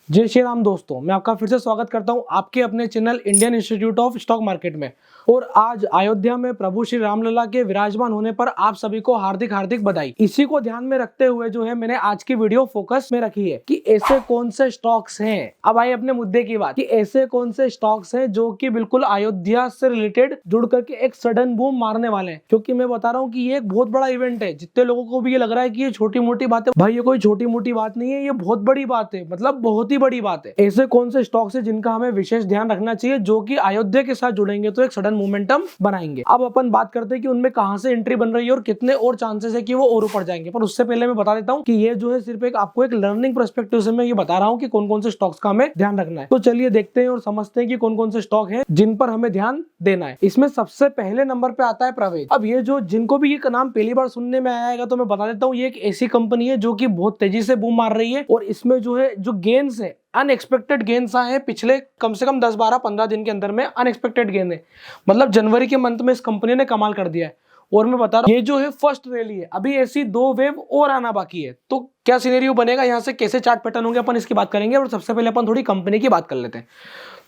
जय श्री राम दोस्तों, मैं आपका फिर से स्वागत करता हूं आपके अपने channel Indian institute of stock market में। और आज अयोध्या में प्रभु श्री रामलला के विराजमान होने पर आप सभी को हार्दिक हार्दिक बधाई। इसी को ध्यान में रखते हुए जो है मैंने आज की वीडियो फोकस में रखी है कि ऐसे कौन से स्टॉक्स हैं। अब आइए अपने मुद्दे की बात कि ऐसे कौन से स्टॉक्स हैं जो कि बिल्कुल अयोध्या से रिलेटेड जुड़ करके एक सडन बूम मारने वाले हैं। क्योंकि मैं बता रहा हूँ कि ये एक बहुत बड़ा इवेंट है। जितने लोगों को भी ये लग रहा है कि ये छोटी मोटी बात है, भाई ये कोई छोटी मोटी बात नहीं है, ये बहुत बड़ी बात है, मतलब बहुत ही बड़ी बात है। ऐसे कौन से स्टॉक्स है जिनका हमें विशेष ध्यान रखना चाहिए, जो कि अयोध्या के साथ जुड़ेंगे तो एक सडन मोमेंटम बनाएंगे। अब अपन बात करते हैं कि उनमें कहां से एंट्री बन रही है और कितने और चांसेस है कि वो और ऊपर जाएंगे। पर उससे पहले मैं बता देता हूं कि ये जो है सिर्फ एक आपको एक लर्निंग पर्सपेक्टिव से मैं ये बता रहा हूं कि कौन कौन से स्टॉक्स का हमें ध्यान रखना है। तो चलिए देखते हैं और समझते हैं कि कौन कौन से स्टॉक है जिन पर हमें ध्यान देना है। इसमें सबसे पहले नंबर पे आता है प्रवेज। अब ये जो जिनको भी ये नाम पहली बार सुनने में आएगा तो मैं बता देता हूँ, ये एक ऐसी कंपनी है जो कि बहुत तेजी से बूम मार रही है। और इसमें जो है जो गेन्स है, अनएक्सपेक्टेड गेन्स आए हैं पिछले कम से कम 10-12-15 दिन के अंदर में। अनएक्सपेक्टेड गेन है, मतलब जनवरी के मंथ में इस कंपनी ने कमाल कर दिया है। और मैं बता रहा हूँ ये जो है फर्स्ट रैली है, अभी ऐसी 2 वेव और आना बाकी है। तो क्या सिनेरियो बनेगा, यहाँ से कैसे चार्ट पैटर्न होंगे, अपन इसकी बात करेंगे। और सबसे पहले अपन थोड़ी कंपनी की बात कर लेते हैं।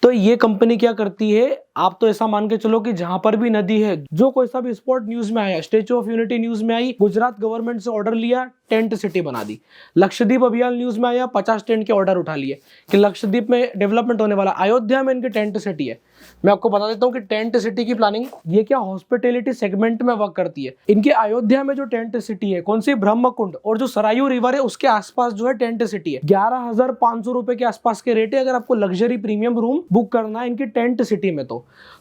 तो ये कंपनी क्या करती है, आप तो ऐसा मान के चलो कि जहां पर भी नदी है, जो कोई सा भी स्पॉट न्यूज में आया, स्टैच्यू ऑफ यूनिटी न्यूज में आई, गुजरात गवर्नमेंट से ऑर्डर लिया, टेंट सिटी बना दी। लक्षद्वीप अभियान न्यूज में आया, 50 टेंट के ऑर्डर उठा लिए कि लक्षद्वीप में डेवलपमेंट होने वाला। अयोध्या में इनकी टेंट सिटी है। मैं आपको बता देता हूँ कि टेंट सिटी की प्लानिंग ये क्या हॉस्पिटैलिटी सेगमेंट में वर्क करती है। इनके अयोध्या में जो टेंट सिटी है, कौन सी, ब्रह्मकुंड और जो सरायू रिवर है उसके आसपास जो है टेंट सिटी है। 11,500 रुपए के आसपास के रेट है अगर आपको लग्जरी प्रीमियम रूम बुक करना है इनकी टेंट सिटी में।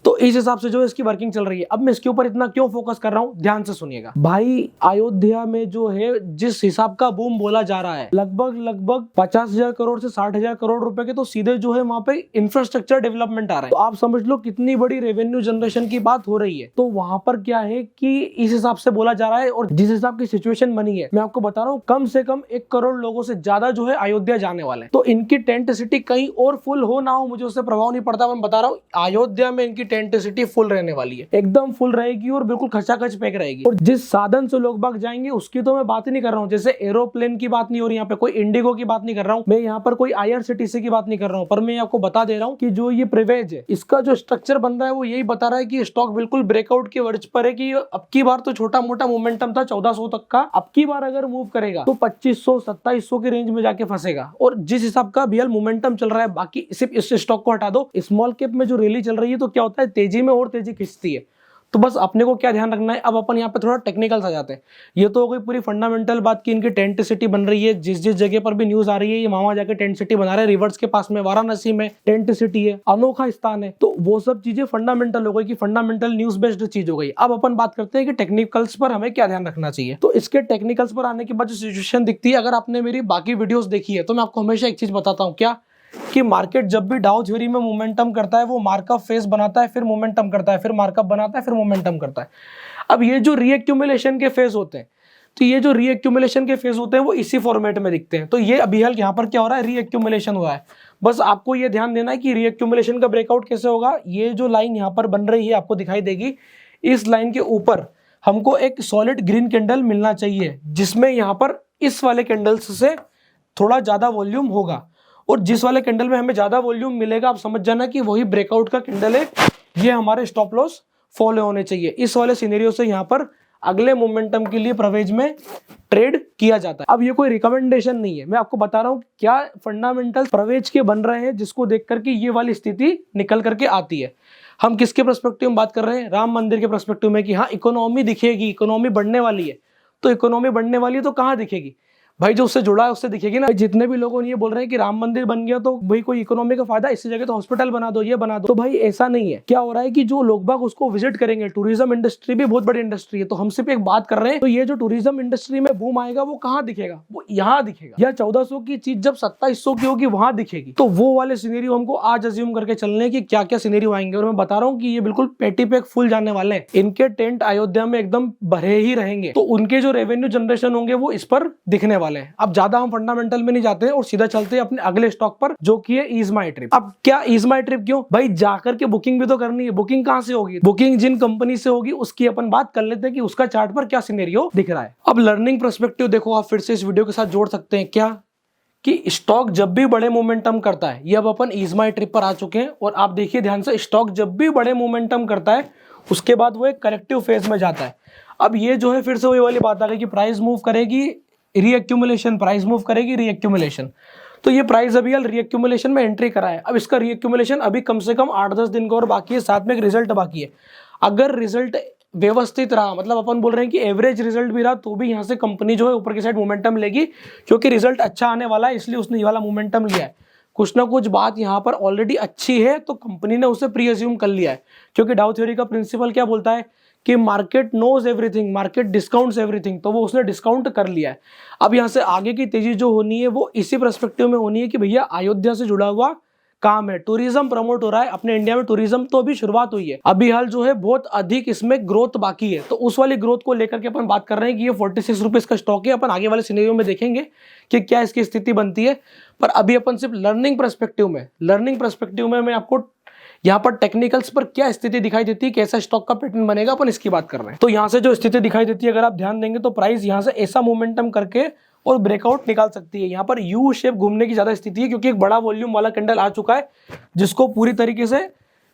तो इस हिसाब से जो इसकी वर्किंग चल रही है। अब मैं इसके ऊपर इतना क्यों फोकस कर रहा हूं, ध्यान से सुनिएगा भाई। अयोध्या में जो है जिस हिसाब का बूम बोला जा रहा है, लगभग 50,000 करोड़ से 60,000 करोड़ रुपए के तो सीधे जो है वहां पे इंफ्रास्ट्रक्चर डेवलपमेंट आ रहा है। तो आप समझ लो कितनी बड़ी रेवेन्यू जनरेशन की बात हो रही है। तो वहां पर क्या है कि इस हिसाब से बोला जा रहा है और जिस हिसाब की सिचुएशन बनी है, मैं आपको बता रहा हूँ कम से कम 1 करोड़ लोगों से ज्यादा जो है अयोध्या जाने वाले हैं। तो इनकी टेंट सिटी कहीं और फुल हो ना हो, मुझे उससे प्रभाव नहीं पड़ता। मैं बता रहा हूँ अयोध्या में इनकी टेंट सिटी फुल रहने वाली है, एकदम फुल रहेगी और बिल्कुल खचाखच पैक रहेगी। और जिस साधन से लोग बाग जाएंगे उसकी तो मैं बात ही नहीं कर रहा हूँ। जैसे एरोप्लेन की बात नहीं हो रही यहाँ पे, कोई इंडिगो की बात नहीं कर रहा हूँ मैं, यहाँ पर कोई IRCTC की बात नहीं कर रहा हूँ। पर मैं आपको बता दे रहा हूँ कि जो ये प्रिवेज है, इसका जो स्ट्रक्चर बन रहा है वो यही बता रहा है कि स्टॉक बिल्कुल ब्रेकआउट के वर्ज पर है। कि अब की बार तो छोटा मोटा मोमेंटम था 1400 तक का, अब की बार अगर मूव करेगा तो 2500-2700 की रेंज में जाके फंसेगा। और जिस हिसाब का BL मोमेंटम चल रहा है, बाकी सिर्फ इस स्टॉक को हटा दो, स्मॉल कैप में जो रैली चल रही है तो क्या होता है, तेजी में और तेजी खिंचती है। तो बस अपने को क्या ध्यान रखना है। अब अपन यहाँ पे थोड़ा टेक्निकल आ जाते हैं। ये तो हो गई पूरी फंडामेंटल बात की इनकी टेंट सिटी बन रही है। जिस जिस जगह पर भी न्यूज आ रही है ये वहां जाके टेंट सिटी बना रहे हैं। रिवर्स के पास में वाराणसी में टेंट सिटी है, अनोखा स्थान है। तो वो सब चीजें फंडामेंटल हो गई कि फंडामेंटल न्यूज बेस्ड चीज हो गई। अब अपन बात करते हैं कि टेक्निकल्स पर हमें क्या ध्यान रखना चाहिए। तो इसके टेक्निकल्स पर आने के बाद जो सिचुएशन दिखती है, अगर आपने मेरी बाकी वीडियोस देखी है तो मैं आपको हमेशा एक चीज बताता हूँ, क्या कि मार्केट जब भी डाउ थ्योरी में मोमेंटम करता है वो मार्कअप फेज बनाता है, फिर मोमेंटम करता है, फिर मार्कअप बनाता है, फिर मोमेंटम करता है। अब ये जो रीएक्यूमुलेशन के फेज होते हैं, तो ये जो रीएक्यूमुलेशन के फेज होते हैं वो इसी फॉर्मेट में दिखते हैं। तो ये अभी हाल यहाँ पर क्या हो रहा है, रीएक्यूमुलेशन हुआ है। बस आपको ये ध्यान देना है कि रीएक्यूमुलेशन का ब्रेकआउट कैसे होगा। ये जो लाइन यहाँ पर बन रही है आपको दिखाई देगी, इस लाइन के ऊपर हमको एक सॉलिड ग्रीन कैंडल मिलना चाहिए, जिसमें यहाँ पर इस वाले कैंडल्स से थोड़ा ज्यादा वॉल्यूम होगा। और जिस वाले कैंडल में हमें ज्यादा वॉल्यूम मिलेगा, आप समझ जाना कि वही ब्रेकआउट का कैंडल है। ये हमारे स्टॉप लॉस फॉलो होने चाहिए। इस वाले सिनेरियो से यहाँ पर अगले मोमेंटम के लिए प्रवेश में ट्रेड किया जाता है। अब ये कोई रिकमेंडेशन नहीं है, मैं आपको बता रहा हूँ क्या फंडामेंटल प्रवेश के बन रहे हैं, जिसको देख करके ये वाली स्थिति निकल करके आती है। हम किसके पर्सपेक्टिव में बात कर रहे हैं, राम मंदिर के पर्सपेक्टिव में, कि हाँ इकोनॉमी दिखेगी, इकोनॉमी बढ़ने वाली है। तो इकोनॉमी बढ़ने वाली है तो कहाँ दिखेगी भाई, जो उससे जुड़ा है उससे दिखेगी ना। जितने भी लोगों ने ये बोल रहे हैं कि राम मंदिर बन गया तो भाई कोई इकोनॉमी का फायदा, इसी जगह तो हॉस्पिटल बना दो, ये बना दो। तो भाई ऐसा नहीं है। क्या हो रहा है कि जो लोग बाग उसको विजिट करेंगे, टूरिज्म इंडस्ट्री भी बहुत बड़ी इंडस्ट्री है, तो हम सिर्फ एक बात कर रहे हैं। तो ये जो टूरिज्म इंडस्ट्री में बूम आएगा वो कहाँ दिखेगा, वो यहाँ दिखेगा। या 1400 की चीज जब 2700 की होगी वहां दिखेगी। तो वो वाले सिनेरियो हमको आज अज्यूम करके चलने की क्या क्या सिनेरियो आएंगे। और मैं बता रहा हूँ कि ये बिल्कुल पेटी पैक फुल जाने वाले हैं। इनके टेंट अयोध्या में एकदम भरे ही रहेंगे। तो उनके जो रेवेन्यू जनरेशन होंगे वो इस पर दिखने वाले हैं। अब ज्यादा फंडामेंटल में नहीं जाते और सीधा चलते हैं अपने अगले स्टॉक पर, जो कि है ईज माई ट्रिप। अब क्या ईज माई ट्रिप क्यों भाई, जाकर के बुकिंग भी तो करनी है। बुकिंग कहां से होगी, बुकिंग जिन कंपनी से होगी उसकी अपन बात कर लेते हैं कि उसका चार्ट पर क्या सिनेरियो दिख रहा है। अब लर्निंग पर्सपेक्टिव देखो, आप फिर से इस वीडियो के साथ जोड़ सकते हैं क्या कि स्टॉक जब भी बड़े मोमेंटम करता है, ये अब अपन ईज माई ट्रिप पर आ चुके हैं और आप देखिए ध्यान से, स्टॉक जब भी बड़े मोमेंटम करता है उसके बाद वो एक करेक्टिव फेज में जाता है। अब ये जो है फिर से वही वाली बात आ गई कि प्राइस मूव करेगी रीएक्यूमुलेशन, प्राइस मूव करेगी रीएक्यूमुलेशन। तो ये प्राइस अभी यार रीएक्यूमुलेशन में एंट्री करा है। अब इसका रीएक्यूमुलेशन अभी कम से कम 8-10 दिन का और बाकी है, साथ में एक रिजल्ट बाकी है। अगर रिजल्ट व्यवस्थित रहा, मतलब अपन बोल रहे हैं कि एवरेज रिजल्ट भी रहा, तो भी यहाँ से कंपनी जो है ऊपर की साइड मोमेंटम लेगी, क्योंकि रिजल्ट अच्छा आने वाला है इसलिए उसने ये वाला मोमेंटम लिया है। कुछ ना कुछ बात यहाँ पर ऑलरेडी अच्छी है तो कंपनी ने उसे प्री अज्यूम कर लिया है, क्योंकि डाउ थ्योरी का प्रिंसिपल क्या बोलता है कि market knows everything, market discounts everything, तो वो उसने डिस्काउंट कर लिया है। अब यहाँ से आगे की तेजी जो होनी है वो इसी पर्सपेक्टिव में होनी है कि भैया अयोध्या से जुड़ा हुआ काम है, टूरिज्म प्रमोट हो रहा है अपने इंडिया में, टूरिज्म तो अभी शुरुआत हुई है, अभी हाल जो है बहुत अधिक इसमें ग्रोथ बाकी है। तो उस वाली ग्रोथ को लेकर के अपन बात कर रहे हैं कि ये 46 रुपीज का स्टॉक है। अपन आगे वाले सिनेरियो में देखेंगे कि क्या इसकी स्थिति बनती है, पर अभी अपन सिर्फ लर्निंग पर्सपेक्टिव में मैं आपको यहाँ पर टेक्निकल्स पर क्या स्थिति दिखाई देती है, कैसा स्टॉक का पैटर्न बनेगा, अपन इसकी बात कर रहे हैं। तो यहाँ से जो स्थिति दिखाई देती है, अगर आप ध्यान देंगे तो प्राइस यहाँ से ऐसा मोमेंटम करके और ब्रेकआउट निकाल सकती है। यहाँ पर यू शेप घूमने की ज्यादा स्थिति है, क्योंकि एक बड़ा वॉल्यूम वाला कैंडल आ चुका है जिसको पूरी तरीके से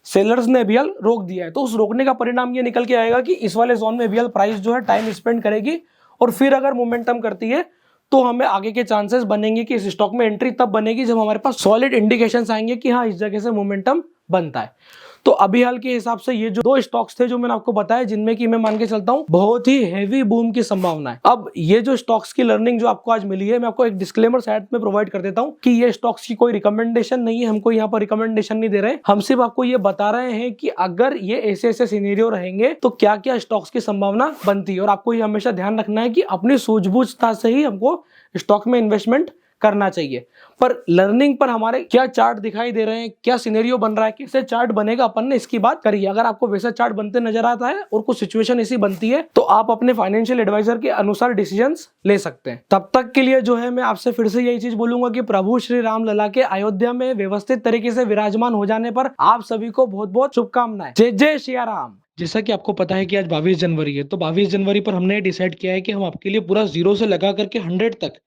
सेलर्स ने अभी रोक दिया है। तो उस रोकने का परिणाम ये निकल के आएगा कि इस वाले जोन में अभी प्राइस जो है टाइम स्पेंड करेगी, और फिर अगर मोमेंटम करती है तो हमें आगे के चांसेस बनेंगे कि इस स्टॉक में एंट्री तब बनेगी जब हमारे पास सॉलिड इंडिकेशंस आएंगे कि हाँ इस जगह से मोमेंटम बनता है। तो अभी हाल के हिसाब से ये जो दो स्टॉक्स थे जो मैंने आपको बताया, जिनमें कि मैं मान के चलता हूँ बहुत ही हेवी बूम की संभावना है। अब ये जो स्टॉक्स की लर्निंग जो आपको आज मिली है, मैं आपको एक डिस्क्लेमर साइड में प्रोवाइड कर देता हूँ कि ये स्टॉक्स की कोई रिकमेंडेशन नहीं है, हमको यहाँ पर रिकमेंडेशन नहीं दे रहे, हम सिर्फ आपको ये बता रहे हैं कि अगर ये ऐसे ऐसे सिनेरियो रहेंगे तो क्या क्या स्टॉक्स की संभावना बनती है। और आपको ये हमेशा ध्यान रखना है कि अपनी सूझबूझता से ही हमको स्टॉक में इन्वेस्टमेंट करना चाहिए। पर लर्निंग पर हमारे क्या चार्ट दिखाई दे रहे हैं, क्या सिनेरियो बन रहा है, कैसे चार्ट बनेगा, अपन ने इसकी बात करी है। अगर आपको वैसा चार्ट बनते नजर आता है और कुछ सिचुएशन ऐसी बनती है तो आप अपने फाइनेंशियल एडवाइजर के अनुसार डिसीजंस ले सकते हैं। तब तक के लिए जो है मैं आपसे फिर से यही चीज बोलूंगा कि प्रभु श्री राम लला के अयोध्या में व्यवस्थित तरीके से विराजमान हो जाने पर आप सभी को बहुत बहुत शुभकामनाएं। जय जय सिया राम। जैसा कि आपको पता है कि आज 22 जनवरी है, तो 22 जनवरी पर हमने डिसाइड किया है कि हम आपके लिए पूरा 0 से लगा करके 100 तक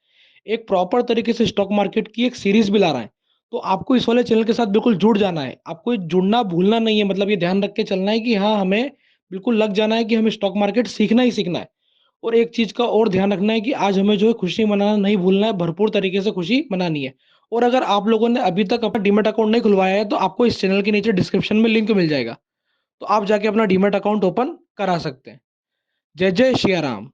एक प्रॉपर तरीके से स्टॉक मार्केट की एक सीरीज भी ला रहा है। तो आपको इस वाले चैनल के साथ बिल्कुल जुड़ जाना है, आपको जुड़ना भूलना नहीं है। मतलब ये ध्यान रख के चलना है कि हाँ हमें बिल्कुल लग जाना है कि हमें स्टॉक मार्केट सीखना ही सीखना है। और एक चीज का और ध्यान रखना है कि आज हमें जो है खुशी मनाना नहीं भूलना है, भरपूर तरीके से खुशी मनानी है। और अगर आप लोगों ने अभी तक अपना डीमैट अकाउंट नहीं खुलवाया है तो आपको इस चैनल के नीचे डिस्क्रिप्शन में लिंक मिल जाएगा, तो आप जाके अपना डीमैट अकाउंट ओपन करा सकते हैं। जय जय श्री राम।